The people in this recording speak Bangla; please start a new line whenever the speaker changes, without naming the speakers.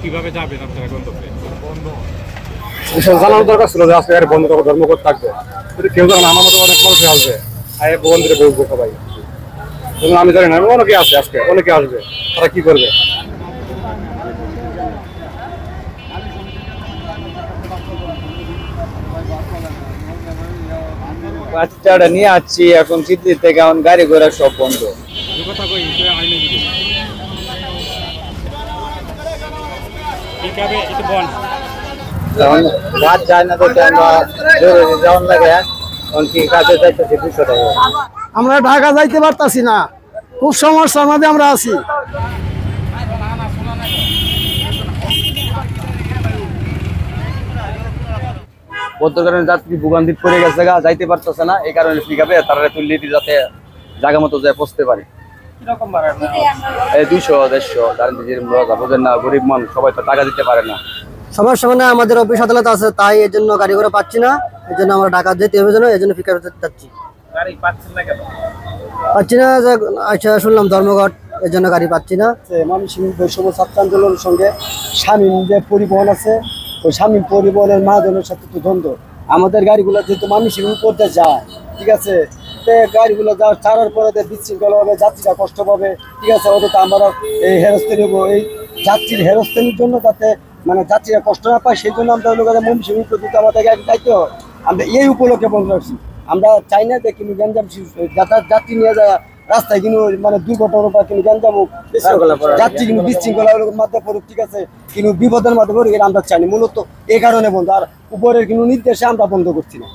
কিভাবে যাবেন আপনারা গন্তব্যে?
জানানোর দরকার ছিল যে আজকে বন্ধ করবো, ধর্মঘট থাকবে। কেউ জানে না, আমার মতো অনেক মানুষ আসবে, মন্দিরে বসবো সবাই। আমি জানি না, অনেকে আছে, আজকে অনেকে আসবে, তারা কি করবে?
বাচ্চাটা নিয়ে আসছি এখন সিদ্ধি থেকে, এখন গাড়ি ঘোড়া সব বন্ধ। রাত যায় না তো যাওয়ার লাগে, কি কাজে যাইতেছি 200 টাকা।
আমরা ঢাকা যাইতে পারতাছি না, খুব সমস্যার মধ্যে আমরা আছি।
বদ্ধ কারণে যাত্রী ভোগান্তি পড়ে গেছে, যাইতে পারতেছে না, এই কারণে পিকআপে তারা তুললে যাতে জায়গা মতো যায় পৌঁছতে পারে। এই 200 150 বোঝেন না, গরিব মানুষ সবাই তো টাকা দিতে পারে না।
সমস্যা মানে আমাদের অফিস আদালত আছে, তাই এর জন্য গাড়ি ঘোড়া পাচ্ছি না, এই জন্য আমরা ঢাকা যেতে হবে, এই জন্য পিকআপে যাচ্ছি। পাচ্ছি না, আচ্ছা শুনলাম ধর্মঘট, এর জন্য গাড়ি পাচ্ছি না। মানুষ বৈষম্য ছাত্র আন্দোলনের সঙ্গে শামীম যে পরিবহন আছে, ওই শামীম পরিবহনের মহাজনের সাথে তো দ্বন্দ্ব। আমাদের গাড়িগুলো যেহেতু মানুষ করতে যায়, ঠিক আছে, গাড়িগুলো ছাড়ার পরে বিশৃঙ্খলা হবে, যাত্রীরা কষ্ট পাবে, ঠিক আছে, ওদের তো আমরা এই হেরস্তে নেব, এই যাত্রীর হেরস্তের জন্য যাতে মানে যাত্রীরা কষ্ট না পায়, সেই জন্য আমরা মনীষী প্রতি আমাদের গাড়ি যাইতে হয়। আমরা এই উপলক্ষে বন্ধ রাখছি। আমরা চাই না যে কিন্তু গ্যাঞ্জাম যাত্রী নিয়ে যায় রাস্তায় কিন্তু মানে দুর্ঘটনা বা কিন্তু গ্যাঞ্জাম হোক, যাত্রী কিন্তু বিশৃঙ্খলা মাধ্যমে পড়ুক, ঠিক আছে, কিন্তু বিপদের মাধ্যমে পড়ুক, আমরা চাইনি। মূলত এই কারণে বন্ধ, আর উপরের কিন্তু নির্দেশে আমরা বন্ধ করছি না।